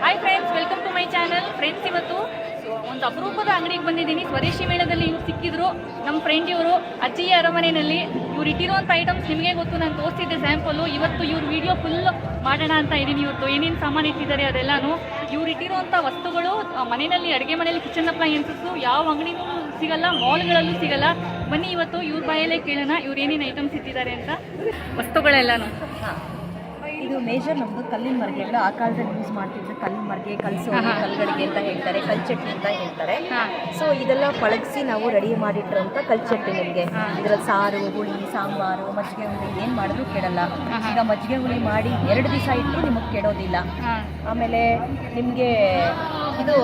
Hi friends, welcome to my channel. Friends, ಇವತ್ತು ಒಂದು ಅಪರೂಪದ ಅಂಗಡಿಗೆ ಬಂದಿದ್ದೀನಿ. ಸ್ವದೇಶಿ ಮೇಳದಲ್ಲಿ ಇವ್ರು ಸಿಕ್ಕಿದ್ರು. ನಮ್ಮ ಫ್ರೆಂಡ್ ಇವರು ಅಜ್ಜಿಯ ಅರಮನೆಯಲ್ಲಿ. ಇವ್ರು ಇಟ್ಟಿರುವಂಥ ಐಟಮ್ಸ್ ನಿಮಗೆ ಗೊತ್ತು, ನಾನು ತೋರಿಸಿದ್ದೆ ಸ್ಯಾಂಪಲ್ಲು. ಇವತ್ತು ಇವ್ರ ವಿಡಿಯೋ ಫುಲ್ ಮಾಡೋಣ ಅಂತ ಇದ್ದೀನಿ. ಇವತ್ತು ಏನೇನು ಸಾಮಾನು ಇಟ್ಟಿದ್ದಾರೆ ಅದೆಲ್ಲನೂ. ಇವ್ರು ಇಟ್ಟಿರುವಂಥ ವಸ್ತುಗಳು ಮನೆಯಲ್ಲಿ, ಅಡುಗೆ ಮನೆಯಲ್ಲಿ ಕಿಚನ್ ಅಪ್ಲಯನ್ಸಸ್ಸು ಯಾವ ಅಂಗಡಿನೂ ಸಿಗಲ್ಲ, ಮಾಲ್ಗಳಲ್ಲೂ ಸಿಗಲ್ಲ. ಬನ್ನಿ ಇವತ್ತು ಇವ್ರ ಬಾಯಲ್ಲೇ ಕೇಳೋಣ ಇವ್ರು ಏನೇನು ಐಟಮ್ಸ್ ಇಟ್ಟಿದ್ದಾರೆ ಅಂತ, ವಸ್ತುಗಳೆಲ್ಲನೂ. ಇದು ಮೇಜರ್ ನಮ್ಮದು ಕಲ್ಲಿನ ಮರ್ಗೆಗಳು. ಆ ಕಾಲದಲ್ಲಿ ಯೂಸ್ ಮಾಡ್ತಿದ್ರು ಕಲ್ಲಿನ ಮರ್ಗೆ, ಕಲ್ಸೋಡಿ, ಕಲ್ಗಡಿಗೆ ಅಂತ ಹೇಳ್ತಾರೆ, ಕಲ್ಚಟ್ಟಿ ಅಂತ ಹೇಳ್ತಾರೆ. ಸೊ ಇದೆಲ್ಲ ಪಳಗಿಸಿ ನಾವು ರೆಡಿ ಮಾಡಿಟ್ಟಿರೋಂಥ ಕಲ್ಚಟ್ಟಿ. ನಿಮಗೆ ಇದರಲ್ಲಿ ಸಾರು, ಹುಳಿ, ಸಾಂಬಾರು, ಮಜ್ಜಿಗೆ ಹುಳಿ ಏನು ಮಾಡಿದ್ರು ಕೆಡಲ್ಲ. ಈಗ ಮಜ್ಜಿಗೆ ಹುಳಿ ಮಾಡಿ 2 ದಿವಸ ಇಟ್ಟರು ನಿಮಗೆ ಕೆಡೋದಿಲ್ಲ. ಆಮೇಲೆ ನಿಮಗೆ ಇದು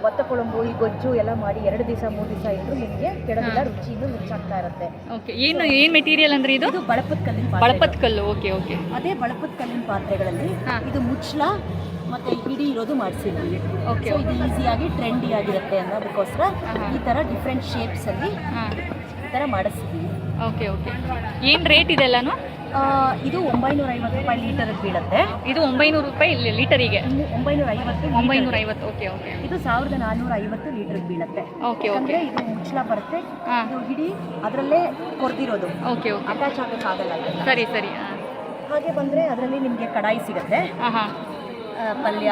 ಒತ್ತ ಕೊಳಂಬು, ಈ ಗೊಜ್ಜು ಎಲ್ಲ ಮಾಡಿ 2 ದಿವಸ 3 ದಿವಸ ಇಟ್ಟರು ನಿಮಗೆ ಕೆಡೋದಿಲ್ಲ. ರುಚಿಯಿಂದ ರುಚಾಗ್ತಾ ಇರುತ್ತೆ. ಓಕೆ, ಏನು ಮೆಟೀರಿಯಲ್ ಅಂದ್ರೆ ಇದು? ಬಳಪದ ಕಲ್ಲಿನ ಬಳಪದ ಕಲ್ಲು. Okay okay. ಅದೇ ಬಳಪದ ಕಲ್ಲಿನ ಪಾತ್ರೆಗಳಲ್ಲಿ ಇದು ಮುಚ್ಚಳ ಮತ್ತೆ ಹಿಡಿ ಇರೋದು ಮಾಡಿಸಿದ್ವಿ. ಓಕೆ. ಇದು ಈಸಿಯಾಗಿ ಟ್ರೆಂಡಿ ಆಗಿರುತ್ತೆ ಅನ್ನೋದಕ್ಕೋಸ್ಕರ ಈ ಥರ ಡಿಫ್ರೆಂಟ್ ಶೇಪ್ಸಲ್ಲಿ ಈ ಥರ ಮಾಡಿಸ್ತೀವಿ. Okay okay. ಏನು ರೇಟ್ ಇದೆಲ್ಲನೂ? ಇದು 950 ರೂಪಾಯಿ ಲೀಟರ್ಗೆ ಬೀಳುತ್ತೆ. ಇದು 900 ರೂಪಾಯಿ ಲೀಟರಿಗೆ? 950. Okay okay. ಇದು 1450 ಲೀಟರ್ಗೆ ಬೀಳುತ್ತೆ. Okay okay. ಅಂದರೆ ಇದು ಮುಚ್ಚಳ ಬರುತ್ತೆ, ಇದು ಹಿಡಿ ಅದರಲ್ಲೇ ಕೊರ್ದಿರೋದು. Okay okay. ಅಟ್ಯಾಚ್ ಆಗೋಕ್ಕಾಗಲ್ಲ. ಸರಿ ಸರಿ. ಹಾಗೆ ಬಂದರೆ ಅದರಲ್ಲಿ ನಿಮಗೆ ಕಡಾಯಿ ಸಿಗುತ್ತೆ. ಪಲ್ಯ,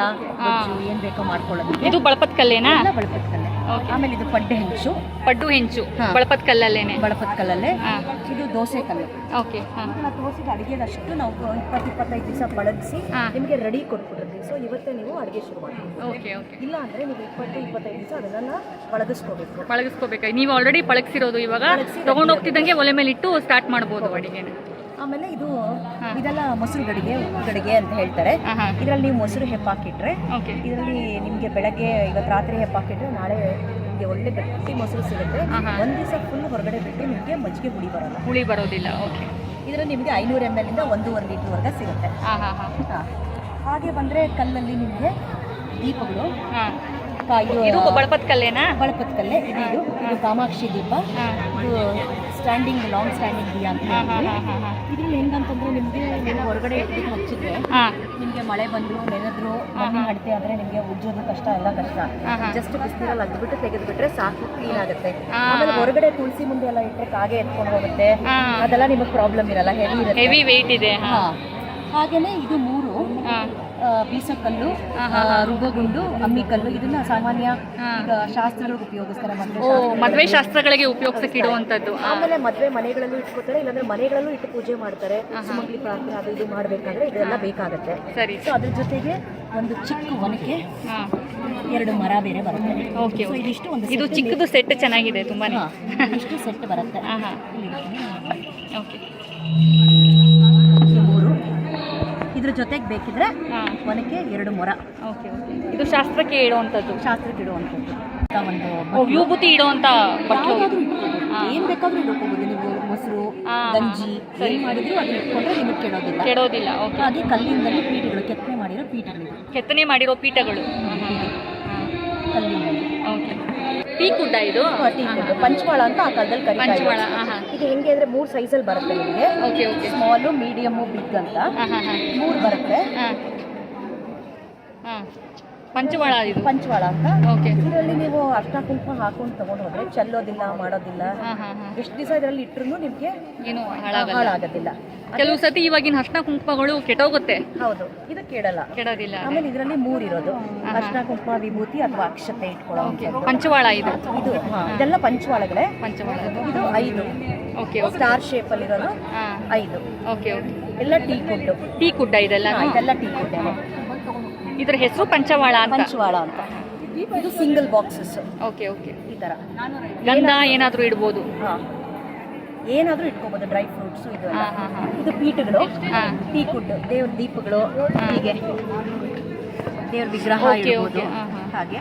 ಏನು ಬೇಕೋ ಮಾಡ್ಕೊಳ್ಳೋದು. ಇದು ಬಳಪದ ಕಲ್ಲೇನಾ? ಬಳಪದ ಕಲ್ಲೆ. ಆಮೇಲೆ ಇದು ಪಡ್ಡು ಹೆಂಚು ಬಳಪದ ಕಲ್ಲಲ್ಲೇನೆ? ಬಳಪದ ಕಲ್ಲಲ್ಲೇ. ಇದು ದೋಸೆ ಕಲ್ಲು. ಓಕೆ. ತೋರಿಸಿದ ಅಡುಗೆದಷ್ಟು ನಾವು 20-25 ದಿವಸ ಪಳಗಿಸಿ ನಿಮಗೆ ರೆಡಿ ಕೊಟ್ಬಿಡ್ತೀವಿ. ಸೊ ಇವತ್ತೇ ನೀವು ಅಡುಗೆ ಶುರು ಮಾಡಿ. Okay okay. ಇಲ್ಲ ಅಂದರೆ ನೀವು 20-25 ದಿವಸ ಅದನ್ನು ಪಳಗಿಸ್ಕೋಬೇಕು. ನೀವು ಆಲ್ರೆಡಿ ಪಳಗಿಸಿರೋದು, ಇವಾಗ ತಗೊಂಡು ಹೋಗ್ತಿದ್ದಂಗೆ ಒಲೆ ಮೇಲೆ ಇಟ್ಟು ಸ್ಟಾರ್ಟ್ ಮಾಡ್ಬೋದು ಅಡುಗೆನ. ಆಮೇಲೆ ಇದೆಲ್ಲ ಮೊಸರು ಗಡಿಗೆ ಅಂತ ಹೇಳ್ತಾರೆ. ಇದರಲ್ಲಿ ನೀವು ಮೊಸರು ಹೆಪ್ಪಾಕಿಟ್ರೆ, ಇದರಲ್ಲಿ ನಿಮಗೆ ಬೆಳಗ್ಗೆ ಇವತ್ತು ರಾತ್ರಿ ಹೆಪ್ಪಾಕಿಟ್ರೆ ನಾಳೆ ನಿಮಗೆ ಒಳ್ಳೆ ಗಟ್ಟಿ ಮೊಸರು ಸಿಗುತ್ತೆ. ಒಂದು ದಿವಸ ಫುಲ್ ಹೊರಗಡೆ ಬಿಟ್ಟು ನಿಮಗೆ ಮಜ್ಜಿಗೆ ಹುಳಿ ಬರೋದಿಲ್ಲ. ಓಕೆ. ಇದರಲ್ಲಿ ನಿಮಗೆ 500 ml ಇಂದ 1.5 ಲೀಟರ್ವರೆಗೆ ಸಿಗುತ್ತೆ. ಹಾಗೆ ಬಂದರೆ ಕಲ್ಲಲ್ಲಿ ನಿಮಗೆ ದೀಪಗಳು. ಇದು ಬಳಪದ ಕಲ್ಲೇನಾ? ಬಳಪದ ಕಲ್ಲೇ. ಇದು ಕಾಮಾಕ್ಷಿ ದೀಪ. ಇದು ಲಾಂಗ್ ಸ್ಟ್ಯಾಂಡಿಂಗ್ ದಿಯಾ ಅಂತ ಹೇಳ್ತೀವಿ. ಇದ್ರಲ್ಲಿ ಹೆಂಗಂತಂದ್ರೆ ನಿಮಗೆ ನೀವು ಹೊರಗಡೆ ಇಟ್ಬಿಟ್ಟು ಹಚ್ಚಿದ್ರೆ ನಿಮಗೆ ಮಳೆ ಬಂದ್ರು, ನೆನೆದ್ರು, ಮಣ್ಣು ಹಡತೆ ಆದರೆ ನಿಮಗೆ ಉಜ್ಜೋದು ಕಷ್ಟ, ಎಲ್ಲ ಕಷ್ಟ. ಜಸ್ಟ್ ಬಿಸಿನೀರಲ್ಲಿ ಅದ್ಬಿಟ್ಟು ತೆಗೆದುಬಿಟ್ರೆ ಸಾಕು, ಕ್ಲೀನ್ ಆಗುತ್ತೆ. ಆಮೇಲೆ ಹೊರಗಡೆ ತುಳಸಿ ಮುಂದೆ ಎಲ್ಲ ಇಟ್ಟರೆ ಕಾಗೆ ಎತ್ಕೊಂಡು ಹೋಗುತ್ತೆ, ಅದೆಲ್ಲ ನಿಮಗೆ ಪ್ರಾಬ್ಲಮ್ ಇರಲ್ಲ. ಹೆವಿ ವೇಟ್ ಇದೆ. ಹಾಗೇನೆ ಇದು 3 ಬೀಸಕಲ್ಲು, ರುಬ್ಬಗುಂಡು, ಅಮ್ಮಿಕಲ್ಲು. ಇದನ್ನ ಸಾಮಾನ್ಯ ಈಗ ಶಾಸ್ತ್ರಗಳಿಗೆ ಉಪಯೋಗಿಸ್ತಾರೆ, ಮದುವೆ ಶಾಸ್ತ್ರಗಳಿಗೆ ಉಪಯೋಗಿಸಕ್ಕೆ ಇಡುವಂಥದ್ದು. ಆಮೇಲೆ ಮದುವೆ ಮನೆಗಳಲ್ಲೂ ಇಟ್ಕೋತಾರೆ, ಇಲ್ಲಾಂದ್ರೆ ಮನೆಗಳಲ್ಲೂ ಇಟ್ಟು ಪೂಜೆ ಮಾಡ್ತಾರೆ. ಸುಮಂಗಲಿ ಪ್ರಾರ್ಥನೆ ಅದು ಇದು ಮಾಡಬೇಕಾದ್ರೆ ಇದೆಲ್ಲ ಬೇಕಾಗುತ್ತೆ. ಸರಿ. ಸೊ ಅದ್ರ ಜೊತೆಗೆ ಒಂದು ಚಿಕ್ಕ ಒನಕೆ, 2 ಮರ ಬೇರೆ ಬರುತ್ತೆ. ಓಕೆ. ಇದಿಷ್ಟು ಇದು ಚಿಕ್ಕದು ಸೆಟ್ ಚೆನ್ನಾಗಿದೆ ತುಂಬಾನೇ. ಇಷ್ಟು ಸೆಟ್ ಬರುತ್ತೆ. ಓಕೆ. ಇದ್ರ ಜೊತೆಗೆ ಬೇಕಿದ್ರೆ ಒನಕೆ 2 ಮೊರ. ಓಕೆ. ಇದು ಶಾಸ್ತ್ರಕ್ಕೆ ಇಡುವಂಥದ್ದು. ಒಂದು ವಿಭೂತಿ ಇಡುವಂಥ ಬಟ್ಲು. ಏನು ಬೇಕಾದ್ರೂ ಇಟ್ಕೋಬಹುದು ನೀವು. ಮೊಸರು, ಗಂಜಿ ಸರಿ ಮಾಡಿದ್ರು ಅದನ್ನ ಇಟ್ಕೊಂಡ್ರೆ ನಿಮಗೆ ಕೆಡೋದಿಲ್ಲ. ಓಕೆ. ಅದೇ ಕಲ್ಲಿಂದಲ್ಲಿ ಪೀಠಗಳು, ಕೆತ್ತನೆ ಮಾಡಿರೋ ಪೀಠಗಳು ಕಲ್ಲಿನಲ್ಲಿ. ಓಕೆ. ಟೀ ಕುಡ್ಡ ಇದು? ಪಂಚವಾಳ ಅಂತ ಆ ಕಾಲದಲ್ಲಿ ಕರೀತಾರೆ. ಇದು ಹೆಂಗೆ ಅಂದರೆ 3 ಸೈಜಲ್ಲಿ ಬರುತ್ತೆ ನಿಮಗೆ. Okay okay. Small, medium, big ಅಂತ 3 ಬರುತ್ತೆ. ಪಂಚವಾಳ ಅಂತ. ಓಕೆ. ಇದರಲ್ಲಿ ನೀವು ಅರ್ಶಿನ ಕುಂಕುಮ ಹಾಕೊಂಡು ತಗೊಂಡು ಹೋದ್ರೆ ಚೆಲ್ಲೋದಿಲ್ಲ, ಮಾಡೋದಿಲ್ಲ. ಎಷ್ಟು ದಿವಸ ಇದರಲ್ಲಿ ಇಟ್ಟರು ನಿಮಗೆ ಏನು ಹಾಳಾಗೋದಿಲ್ಲ. ಕೆಲವು ಸತಿ ಇವಾಗಿನ ಅರ್ಶಿನ ಕುಂಕುಮಗಳು ಕೆಟ್ಟೋಗುತ್ತೆ. ಹೌದು, ಇದು ಕೆಡೋದಿಲ್ಲ. ಆಮೇಲೆ ಇದರಲ್ಲಿ 3 ಇರೋದು: ಅರ್ಶಿನ ಕುಂಕುಮ, ವಿಭೂತಿ ಅಥವಾ ಅಕ್ಷತೆ ಇಟ್ಕೊಳ್ಳೋ ಪಂಚವಾಳ. ಇದೆಲ್ಲ ಪಂಚವಾಳಗಳೇ. ಇದು 5. ಓಕೆ. ಸ್ಟಾರ್ ಶೇಪ್ ಅಲ್ಲಿ ಇರೋದು 5. Okay okay. ಎಲ್ಲ ಟೀ ಕುಡ್ಡ ಇದೆಲ್ಲ ಟೀ ಕುಡ್ಡ. ಇದ್ರ ಹೆಸರು ಪಂಚವಾಳ ಅಂತ. ಇದು ಸಿಂಗಲ್ ಬಾಕ್ಸಸ್. Okay okay. ಈ ತರ ಗಂಧ ಏನಾದರೂ ಇಡ್ಬೋದು. ಏನಾದರೂ ಇಟ್ಕೋಬಹುದು, ಡ್ರೈ ಫ್ರೂಟ್ಸು. ಇದು ಪೀಠಗಳು, ಟೀ ಕುಡ್, ದೇವ್ರ ದೀಪಗಳು, ಹೀಗೆ ದೇವ್ರ ವಿಗ್ರಹ ಇಡ್ಬೋದು. ಹಾಗೆ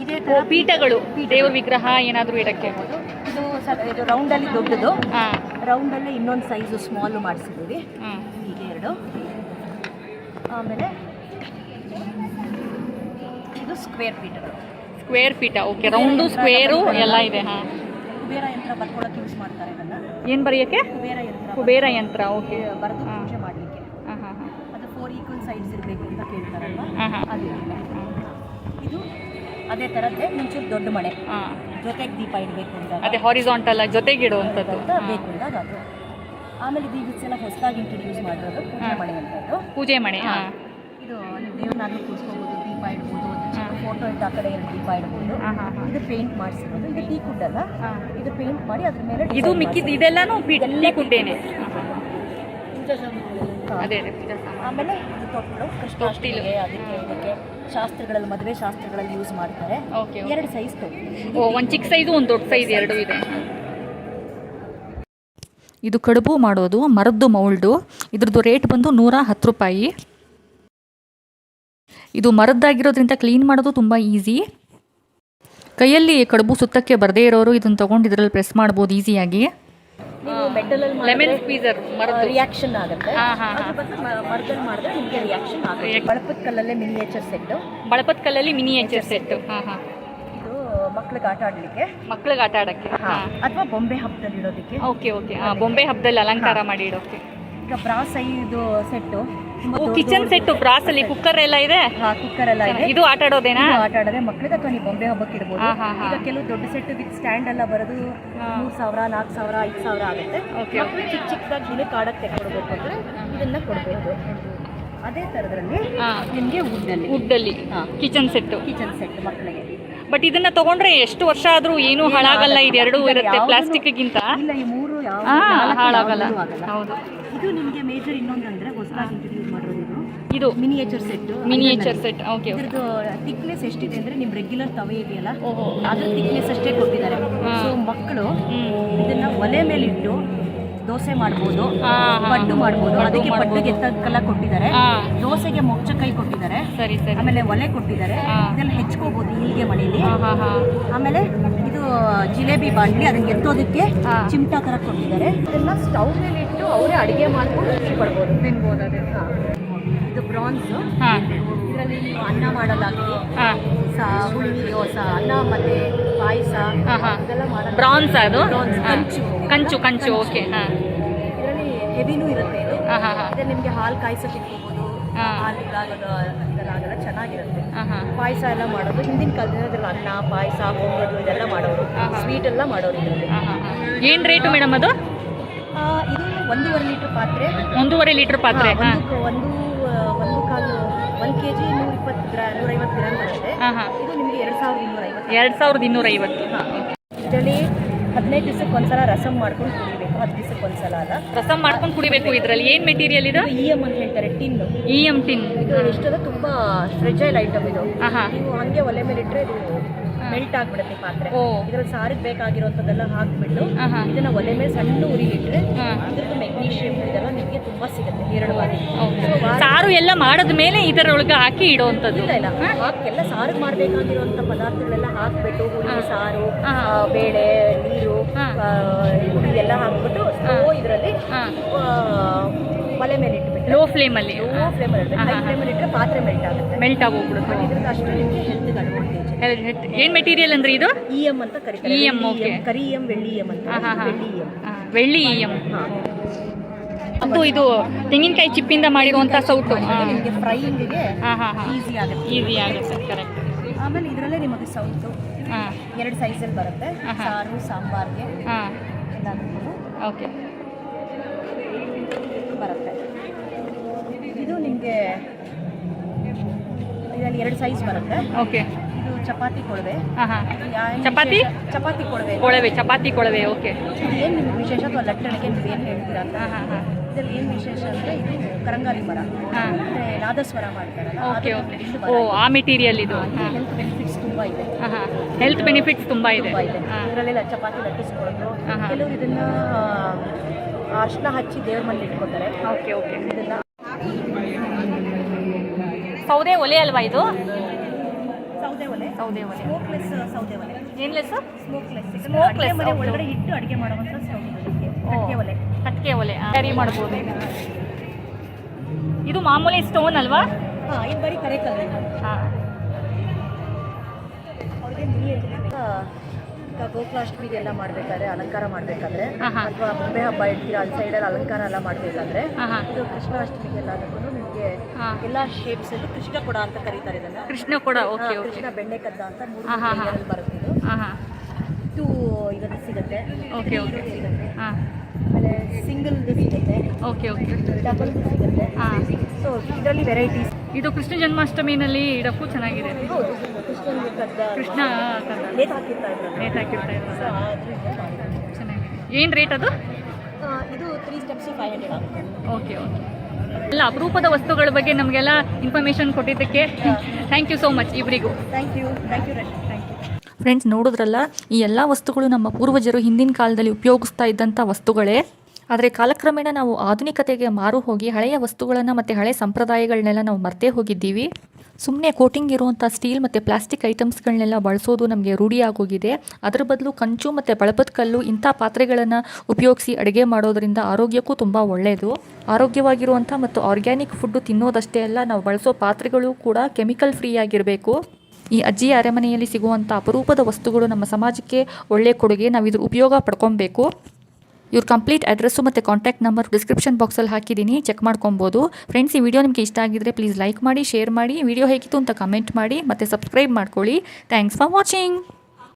ಇದೇ ತರ ಪೀಠಗಳು, ದೇವ್ರ ವಿಗ್ರಹ ಏನಾದರೂ ಇಡಕ್ಕೆ. ಇದು ರೌಂಡಲ್ಲಿ ದೊಡ್ಡದು, ರೌಂಡಲ್ಲಿ ಇನ್ನೊಂದು ಸೈಜು ಸ್ಮಾಲು ಮಾಡಿಸಿದ್ದೀವಿ. ಹೀಗೆ 2. ಆಮೇಲೆ ಇದು ಸ್ಕ್ವೇರ್ ಪೀಠ. ಓಕೆ. ರೌಂಡು, ಸ್ಕ್ವೇರು ಎಲ್ಲ ಇದೆ. ಕುಬೇರ ಯಂತ್ರ ಬರ್ಕೊಳ್ಳೋಕೆ ಯೂಸ್ ಮಾಡ್ತಾರೆ ಇದನ್ನ. ಏನು ಬರೆಯೋಕ್ಕೆ? ಕುಬೇರ ಯಂತ್ರ. ಓಕೆ. ಬರೆದು ಪೂಜೆ ಮಾಡಲಿಕ್ಕೆ. ಅದು 4 ಈಕ್ವಲ್ ಸೈಡ್ಸ್ ಇರಬೇಕು ಅಂತ ಕೇಳ್ತಾರಲ್ವಾ. ಹಾಂ ಹಾಂ ಅದಿಲ್ಲ. ಇದು ಅದೇ ಥರದ್ದೇ ಮುಂಚೂರು ದೊಡ್ಡ ಮಣೆ, ಹಾಂ ಜೊತೆಗೆ ದೀಪ ಇಡಬೇಕು ಅಂತ ಅದೇ ಹಾರಿಸಾಂಟಲ್ ಆಗಿ ಜೊತೆಗಿಡುವಂಥದ್ದು ಬೇಕು ಅಂದಾಗ ಅದು. ಆಮೇಲೆ ಇದು ಈಗ ಸಲ ಹೊಸದಾಗಿ ಇಂಟ್ರೊಡ್ಯೂಸ್ ಮಾಡಿರೋದು ಪೂಜೆ ಮಣೆ ಅಂತದ್ದು. ಪೂಜೆ ಮಣೆ. ಹಾಂ ಇದು ನೀವು ದೇವ್ರನ್ನಾಗಲಿ ಕೂರಿಸ್ಕೋಬೋದು, ದೀಪ ಇಡ್ಬೋದು, ಒಂದು ಚಿಕ್ಕ ಫೋಟೋ ಇಟ್ಟು ಆ ಕಡೆ ಎರಡು ದೀಪ ಇಡ್ಬೋದು. ಇದು ಪೇಂಟ್ ಮಾಡಿಸಿರೋದು. ಇದು ಟೀ ಕುಡ್ ಅಲ್ಲ, ಇದು ಪೇಂಟ್ ಮಾಡಿ ಅದ್ರ ಮೇಲೆ ಇದು ಮಿಕ್ಕಿದ್ದು ಇದೆಲ್ಲಾನು ಟೀ ಕುಡ್ಡೇನೆ. ಅದೇ ಅದೇ ಆಮೇಲೆ ಇದು ತೊಟ್ಟಲು ಕೃಷ್ಣಾಷ್ಟಮಿಗೆ ಅದಕ್ಕೆ ಇದಕ್ಕೆ ಶಾಸ್ತ್ರಗಳಲ್ಲಿ, ಮದುವೆ ಶಾಸ್ತ್ರಗಳಲ್ಲಿ ಯೂಸ್ ಮಾಡ್ತಾರೆ. ಓಕೆ. 2 ಸೈಜ್ ತೊಟ್ಟಲು. ಒಂದು ಚಿಕ್ಕ ಸೈಜು ಒಂದು ದೊಡ್ಡ ಸೈಜ್ ಎರಡೂ ಇದೆ. ಇದು ಕಡುಬು ಮಾಡೋದು ಮರದ್ದು ಮೌಲ್ಡು. ಇದ್ರದ್ದು ರೇಟ್ ಬಂದು 110 ರೂಪಾಯಿ. ಇದು ಮರದ್ದಾಗಿರೋದ್ರಿಂದ ಕ್ಲೀನ್ ಮಾಡೋದು ತುಂಬ ಈಸಿ. ಕೈಯಲ್ಲಿ ಕಡುಬು ಸುತ್ತಕ್ಕೆ ಬರದೇ ಇರೋರು ಇದನ್ನು ತೊಗೊಂಡು ಇದರಲ್ಲಿ ಪ್ರೆಸ್ ಮಾಡ್ಬೋದು ಈಸಿಯಾಗಿ. ಲೆಮನ್ ಸ್ಕ್ವೀಸರ್ ರಿಯಾಕ್ಷನ್ ಆಗುತ್ತೆ. ಮರದಲ್ಲಿ ಮಾಡಿದ್ರೆ ನಿಮಗೆ ರಿಯಾಕ್ಷನ್ ಆಗುತ್ತೆ. ಬಳಪದ ಕಲ್ಲಲ್ಲೇ ಮಿನಿಯೇಚರ್ ಸೆಟ್. ಬಳಪದ ಕಲ್ಲಲ್ಲಿ ಮಿನಿಯೇಚರ್ ಸೆಟ್. ಹಾಂ ಹಾಂ. ಇದು ಮಕ್ಳಿಗೆ ಆಟ ಆಡಲಿಕ್ಕೆ, ಮಕ್ಳಿಗೆ ಆಟ ಆಡೋಕ್ಕೆ ಅಥವಾ ಬೊಂಬೆ ಹಬ್ಬದಲ್ಲಿ ಇಡೋದಕ್ಕೆ. Okay okay. ಬೊಂಬೆ ಹಬ್ಬದಲ್ಲಿ ಅಲಂಕಾರ ಮಾಡಿ ಇಡೋಕೆ. ಈಗ ಬ್ರಾಸ್ ಐದು ಸೆಟ್ಟು, ಕಿಚನ್ ಸೆಟ್ ಬ್ರಾಸ್ ಅಲ್ಲಿ ಕುಕ್ಕರ್ ಎಲ್ಲ ಇದೆ. ಕುಕ್ಕರ್ ಎಲ್ಲ ಇದೆ. ಇದು ಆಟ ಆಡೋದೇನಾ? ಆಟ ಆಡೋದೇ ಮಕ್ಳಿಗೆ, ಅಥವಾ ನೀವು ಬೊಂಬೆ ಹಬ್ಬಕ್ಕೆ ಇಡ್ಬೋದು. ಈಗ ಕೆಲವು ದೊಡ್ಡ ಸೆಟ್ ವಿತ್ ಸ್ಟ್ಯಾಂಡ್ ಎಲ್ಲ ಬರೋದು 3,000, 4,000, 5,000 ಆಗುತ್ತೆ. ಮಕ್ಕಳು ಚಿಕ್ಕ ಚಿಕ್ಕದಾಗಿ ದಿನಕ್ಕೆ ಆಡಕ್ಕೆ ಕೊಡಬೇಕು ಅಂದ್ರೆ ಇದನ್ನ ಕೊಡ್ಬೋದು. ಅದೇ ಥರದ್ರಲ್ಲಿ ನಿಮಗೆ ವುಡ್ಡಲ್ಲಿ ಕಿಚನ್ ಸೆಟ್ ಮಕ್ಕಳಿಗೆ. ಬಟ್ ಇದನ್ನ ತಗೊಂಡ್ರೆ ಎಷ್ಟು ವರ್ಷ ಆದ್ರೂ ಏನು ಹಾಳಾಗಲ್ಲ. ಇದು ಎರಡೂ ಇರುತ್ತೆ ಪ್ಲಾಸ್ಟಿಕ್ಗಿಂತ. ಇಲ್ಲ, ಈ 3 ಹಾಳಾಗಲ್ಲ. ಹೌದು. ಇದು ನಿಮಗೆ ಮೇಜರ್ ಇನ್ನೊಂದು ಅಂದ್ರೆ ಹೊಸದಾಗಿ ಇಂಟ್ರೊಡ್ಯೂಸ್ ಮಾಡಿರೋದು ಇದು miniature set. Miniature set. Okay. ಇದ್ರದ್ದು ಥಿಕ್ನೆಸ್ ಎಷ್ಟಿದೆ ಅಂದ್ರೆ ನಿಮ್ಮ ರೆಗ್ಯುಲರ್ ತವೆ ಇದೆಯಲ್ಲ ಅದ್ರ ಥಿಕ್ನೆಸ್ ಅಷ್ಟೇ ಕೊಟ್ಟಿದ್ದಾರೆ. ಸೊ ಮಕ್ಕಳು ಇದನ್ನ ಒಲೆ ಮೇಲೆ ಇಟ್ಟು ದೋಸೆ ಮಾಡ್ಬೋದು, ಪಡ್ಡು ಮಾಡ್ಬೋದು. ಅದಕ್ಕೆ ಪಡ್ಡುಗೆ ಎತ್ತಕ್ಕೆಲ್ಲ ಕೊಟ್ಟಿದ್ದಾರೆ. ದೋಸೆಗೆ ಮೊಚ್ಚಕೈ ಕೊಟ್ಟಿದ್ದಾರೆ. ಸರಿ ಸರಿ. ಆಮೇಲೆ ಒಲೆ ಕೊಟ್ಟಿದ್ದಾರೆ. ಇದೆಲ್ಲ ಹೆಚ್ಕೋಬಹುದು ಹೀಗೆ ಮನೇಲಿ. ಆಮೇಲೆ ಇದು ಜಿಲೇಬಿ ಬಾಂಡ್ಲಿ, ಅದನ್ನ ಎತ್ತೋದಕ್ಕೆ ಚಿಮಟಾ ತರ ಕೊಟ್ಟಿದ್ದಾರೆ. ಇದೆಲ್ಲ ಸ್ಟವ್ ಮೇಲೆ ಇಟ್ಟು ಅವರೇ ಅಡಿಗೆ ಮಾಡ್ಕೊಂಡು ತಿನ್ಬೋದು. ಅದೇ ಇದು ಬ್ರಾನ್ಸ್. ಇದರಲ್ಲಿ ನೀವು ಅನ್ನ ಮಾಡಲಾಗಿ ಹುಳಿ ಅನ್ನ ಮತ್ತೆ ಪಾಯಸ ಇದೆಲ್ಲ ಮಾಡೋದು. ಬ್ರಾನ್ಸ್ ಅದು ಕಂಚು. ಕಂಚು. ಓಕೆ. ಇದರಲ್ಲಿ ಹೆವಿನೂ ಇರುತ್ತೆ. ಇದು ಇದರಲ್ಲಿ ನಿಮಗೆ ಹಾಲು ಕಾಯಿಸೋಕೆ ಇಟ್ಕೋಬಹುದು. ಹಾಲು ಇದೆಲ್ಲ ಚೆನ್ನಾಗಿರುತ್ತೆ. ಪಾಯಸ ಎಲ್ಲ ಮಾಡೋದು ಹಿಂದಿನ ಕಾಲದಿಂದ ಅನ್ನ ಪಾಯಸ ಪೊಂಗಲು ಇದೆಲ್ಲ ಮಾಡೋರು, ಸ್ವೀಟ್ ಎಲ್ಲ ಮಾಡೋರು ಇದರಲ್ಲಿ. ಏನು ರೇಟು ಮೇಡಮ್ ಅದು? ಇದು 1.5 ಲೀಟರ್ ಪಾತ್ರೆ. 1.5 ಲೀಟರ್ ಪಾತ್ರೆ. ಒಂದು ಕಾಲು 1 kg 150 ಗ್ರಾಮ್ ಬರುತ್ತೆ. ಇದು ನಿಮಗೆ 2,250. ಇದರಲ್ಲಿ 15 ದಿವಸಕ್ಕೆ ಒಂದ್ಸಲ ರಸಂ ಮಾಡ್ಕೊಂಡು ಕುಡಿಬೇಕು. 10 ದಿವಸಕ್ಕೆ ಒಂದ್ಸಲ ಅಲ್ಲ, ರಸಂ ಮಾಡ್ಕೊಂಡು ಕುಡಿಬೇಕು. ಇದರಲ್ಲಿ ಏನು ಮೆಟೀರಿಯಲ್ ಇದು? EM ಅಂತ ಹೇಳ್ತಾರೆ, ಟಿನ್. EM tin. ಇದು ಎಷ್ಟದ ತುಂಬಾ ಫ್ರೆಜೈಲ್ ಐಟಮ್ ಇದು. ನೀವು ಹಂಗೆ ಒಲೆ ಮೇಲೆ ಇಟ್ಟರೆ ಇದು ಮೆಲ್ಟ್ ಆಗ್ಬಿಡುತ್ತೆ ಪಾತ್ರೆ. ಇದ್ರಲ್ಲಿ ಸಾರಿಗೆ ಬೇಕಾಗಿರೋಂಥದ್ದೆಲ್ಲ ಹಾಕ್ಬಿಟ್ಟು ಇದನ್ನ ಒಲೆ ಮೇಲೆ ಸಣ್ಣ ಉರಿ ಇಟ್ಟರೆ ಇದ್ರದ್ದು ಮೆಗ್ನೀಷಿಯಂ ಇದೆಲ್ಲ ನಿಮಗೆ ತುಂಬಾ ಸಿಗುತ್ತೆ ಹೇರಳವಾಗಿ. ಸಾರು ಎಲ್ಲ ಮಾಡಿದ ಮೇಲೆ ಇದರೊಳಗೆ ಹಾಕಿ ಇಡುವಂಥದ್ದು? ಇಲ್ಲ ಎಲ್ಲ ಸಾರಿಗೆ ಮಾಡಬೇಕಾಗಿರುವಂಥ ಪದಾರ್ಥಗಳೆಲ್ಲ ಹಾಕ್ಬಿಟ್ಟು ಹುಳಿ ಸಾರು, ಬೇಳೆ, ನೀರು, ಹುಳಿ ಎಲ್ಲ ಹಾಕ್ಬಿಟ್ಟು ಇದರಲ್ಲಿ ಒಲೆ ಮೇಲೆ ಇಟ್ಬಿಟ್ಟು ಲೋ ಫ್ಲೇಮಲ್ಲಿ ಹೈ ಫ್ಲೇಮಲ್ಲಿ ಇಟ್ಟರೆ ಪಾತ್ರೆ ಮೆಲ್ಟ್ ಆಗೋಗ್ಬಿಡುತ್ತೆ. ಇದ್ರದ್ದು ಅಷ್ಟು ನಿಮಗೆ ಹೆಲ್ತ್ಗೆ ಅಡ್ವಾಂಟೇಜ್. ಏನು ಮೆಟೀರಿಯಲ್ ಅಂದ್ರೆ ಇದು? EM ಅಂತ ಕರೀತಾರೆ. EM. ಓಕೆ. ಕರಿ EM, ಬೆಳ್ಳಿ EM ಅಂತ. ಬೆಳ್ಳಿ EM. ಅದು ಇದು ತೆಂಗಿನಕಾಯಿ ಚಿಪ್ಪಿಂದ ಮಾಡಿರುವಂಥ ಸೌಟು. ನಿಮಗೆ ಫ್ರೈಯಿಂಗ್ಗೆ ಈಸಿ ಆಗುತ್ತೆ. ಕರೆಕ್ಟ್. ಆಮೇಲೆ ಇದರಲ್ಲೇ ನಿಮಗೆ ಸೌಟು 2 ಸೈಜಲ್ಲಿ ಬರುತ್ತೆ. ಸಾರು ಸಾಂಬಾರ್ಗೆ ಎಲ್ಲದಕ್ಕೂ ಓಕೆ ಬರುತ್ತೆ. ಇದು ನಿಮಗೆ ಇದರಲ್ಲಿ 2 ಸೈಜ್ ಬರುತ್ತೆ. ಓಕೆ. ಇದು ಚಪಾತಿ ಕೊಳವೆ. ಚಪಾತಿ ಕೊಳವೆ. ಓಕೆ. ಏನು ನಿಮ್ಗೆ ವಿಶೇಷ ಅಥವಾ ಲಟ್ಟಣಿಗೆ ನೀವು ಏನು ಹೇಳ್ತೀರಾ ಅಂತ. ಇದರಲ್ಲಿ ಏನು ವಿಶೇಷ ಅಂದರೆ ಇದು ಕರಂಗಾಲಿ ಮರ, ಅಂದರೆ ನಾದಸ್ವರ ಮಾಡ್ತಾರಲ್ಲ. ಓಕೆ. ಆ ಮೆಟೀರಿಯಲ್ ಇದು. ಹೆಲ್ತ್ ಬೆನಿಫಿಟ್ಸ್ ತುಂಬ ಇದೆ. ಹೆಲ್ತ್ ಬೆನಿಫಿಟ್ಸ್ ತುಂಬ ಇದೆ. ಇದರಲ್ಲೆಲ್ಲ ಚಪಾತಿ ಲಟ್ಟಿಸ್ಕೊಳ್ಳೋದು. ಕೆಲವರು ಇದನ್ನ ಅರ್ಶಿನ ಹಚ್ಚಿ ದೇವ್ರ ಮನೇಲಿ ಇಟ್ಕೊತಾರೆ. ಓಕೆ. ಇದನ್ನ ಸೌದೆ ಒಲೆ ಅಲ್ವಾ ಇದು? ಸೌದೆ ಒಲೆ. ಸ್ಮೋಕ್ಲೆಸ್ ಸೌದೆ ಒಲೆ. ಏನ್ಲೆಸ್? ಸ್ಮೋಕ್ಲೆಸ್ ಮನೆ ಒಳಗಡೆ ಇಟ್ಟು ಅಡುಗೆ ಮಾಡುವಂಥ ಕಟ್ಟಿಗೆ ಒಲೆ ಕ್ಯಾರಿ ಮಾಡ್ಬೋದು. ಇದು ಮಾಮೂಲಿ ಸ್ಟೋನ್ ಅಲ್ವಾ? ಇದು ಬರೀ ಕರೆ ಕಲ್ಲು. ಈಗ ಗೋಕುಲಾಷ್ಟಮಿಗೆಲ್ಲ ಮಾಡಬೇಕಾದ್ರೆ ಅಲಂಕಾರ ಮಾಡಬೇಕಾದ್ರೆ ಅಥವಾ ಬೊಂಬೆ ಹಬ್ಬ ಇಡ್ತೀರಾ ಅಲ್ಲಿ ಸೈಡಲ್ಲಿ ಅಲಂಕಾರ ಎಲ್ಲ ಮಾಡಬೇಕಾದ್ರೆ ಇದು ಕೃಷ್ಣಾಷ್ಟಮಿಗೆಲ್ಲ ಅದಕ್ಕೂ ನಿಮಗೆ ಹಾ. ಎಲ್ಲ ಶೇಪ್ಸ್ ಅಲ್ಲಿ ಕೃಷ್ಣ ಕೊಡ ಅಂತ ಕರೀತಾರೆ ಇದನ್ನ. ಕೃಷ್ಣ ಕೂಡ ಓಕೆ ಓಕೆ ಕೃಷ್ಣ ಬೆಣ್ಣೆ ಕದ್ದ ಅಂತ 3 ಹಾ, ಹಾ, ಹಾ. ಲೇಯರಲ್ಲಿ ಬರುತ್ತೆ ಇದು. ಹಾಂ ಹಾಂ ಟೂ ಇದನ್ನು ಸಿಗುತ್ತೆ. ಓಕೆ ಓಕೆ ಸಿಗುತ್ತೆ. ಹಾಂ ಆಮೇಲೆ ಸಿಂಗಲ್ ಸಿಗುತ್ತೆ, ಓಕೆ ಓಕೆ ಡಬಲ್ ಸಿಗುತ್ತೆ. ಹಾಂ ಸೊ ಇದರಲ್ಲಿ ವೆರೈಟೀಸ್. ಇದು ಕೃಷ್ಣ ಜನ್ಮಾಷ್ಟಮಿನಲ್ಲಿ ಇಡಕ್ಕೂ ಚೆನ್ನಾಗಿದೆ. ಹೌದು, ಕೃಷ್ಣನಿಗೆ ಕದ್ದ ಕೃಷ್ಣ ನೇತು ಹಾಕಿರ್ತಾ ಇದ್ರು. ನೇತು ಹಾಕಿರ್ತಾ ಸೊ ಇರೋದು ಅದರಿಂದ ಚೆನ್ನಾಗಿದೆ. ಏನು ರೇಟ್ ಅದು? ಇದು 3 ಸ್ಟೆಪ್ಸ್ 500 ಆಗುತ್ತೆ. Okay okay. ಎಲ್ಲ ಅಪರೂಪದ ವಸ್ತುಗಳ ಬಗ್ಗೆ ನಮಗೆಲ್ಲ ಇನ್ಫಾರ್ಮೇಷನ್ ಕೊಟ್ಟಿದ್ದಕ್ಕೆ ಥ್ಯಾಂಕ್ ಯು ಸೋ ಮಚ್ ಇಬ್ಬರಿಗೂ. Thank you Rashmi, thank you. Friends, ನೋಡಿದ್ರಲ್ಲ, ಈ ಎಲ್ಲ ವಸ್ತುಗಳು ನಮ್ಮ ಪೂರ್ವಜರು ಹಿಂದಿನ ಕಾಲದಲ್ಲಿ ಉಪಯೋಗಿಸ್ತಾ ಇದ್ದಂಥ ವಸ್ತುಗಳೇ. ಆದರೆ ಕಾಲಕ್ರಮೇಣ ನಾವು ಆಧುನಿಕತೆಗೆ ಮಾರು ಹೋಗಿ ಹಳೆಯ ವಸ್ತುಗಳನ್ನು ಮತ್ತು ಹಳೆಯ ಸಂಪ್ರದಾಯಗಳನ್ನೆಲ್ಲ ನಾವು ಮರ್ತೇ ಹೋಗಿದ್ದೀವಿ. ಸುಮ್ಮನೆ ಕೋಟಿಂಗ್ ಇರುವಂಥ ಸ್ಟೀಲ್ ಮತ್ತು ಪ್ಲಾಸ್ಟಿಕ್ ಐಟಮ್ಸ್ಗಳನ್ನೆಲ್ಲ ಬಳಸೋದು ನಮಗೆ ರೂಢಿಯಾಗೋಗಿದೆ. ಅದರ ಬದಲು ಕಂಚು ಮತ್ತು ಬಳಪದ ಕಲ್ಲು ಇಂಥ ಪಾತ್ರೆಗಳನ್ನು ಉಪಯೋಗಿಸಿ ಅಡುಗೆ ಮಾಡೋದರಿಂದ ಆರೋಗ್ಯಕ್ಕೂ ತುಂಬ ಒಳ್ಳೆಯದು. ಆರೋಗ್ಯವಾಗಿರುವಂಥ ಮತ್ತು ಆರ್ಗ್ಯಾನಿಕ್ ಫುಡ್ಡು ತಿನ್ನೋದಷ್ಟೇ ಅಲ್ಲ, ನಾವು ಬಳಸೋ ಪಾತ್ರೆಗಳು ಕೂಡ ಕೆಮಿಕಲ್ ಫ್ರೀ ಆಗಿರಬೇಕು. ಈ ಅಜ್ಜಿಯ ಅರಮನೆಯಲ್ಲಿ ಸಿಗುವಂಥ ಅಪರೂಪದ ವಸ್ತುಗಳು ನಮ್ಮ ಸಮಾಜಕ್ಕೆ ಒಳ್ಳೆಯ ಕೊಡುಗೆ. ನಾವು ಇದ್ರ ಉಪಯೋಗ ಪಡ್ಕೊಬೇಕು. ಇವ್ರ ಕಂಪ್ಲೀಟ್ ಅಡ್ರೆಸ್ಸು ಮತ್ತು ಕಾಂಟ್ಯಾಕ್ಟ್ ನಂಬರ್ ಡಿಸ್ಕ್ರಿಪ್ಷನ್ ಬಾಕ್ಸಲ್ಲಿ ಹಾಕಿದ್ದೀನಿ, ಚೆಕ್ ಮಾಡ್ಕೊಬೋದು. ಫ್ರೆಂಡ್ಸ್, ಈ ವಿಡಿಯೋ ನಿಮಗೆ ಇಷ್ಟ ಆಗಿದ್ರೆ ಪ್ಲೀಸ್ ಲೈಕ್ ಮಾಡಿ, ಶೇರ್ ಮಾಡಿ, ವಿಡಿಯೋ ಹೇಗಿತ್ತು ಅಂತ ಕಮೆಂಟ್ ಮಾಡಿ ಮತ್ತು ಸಬ್ಸ್ಕ್ರೈಬ್ ಮಾಡ್ಕೊಳ್ಳಿ. Thanks for watching.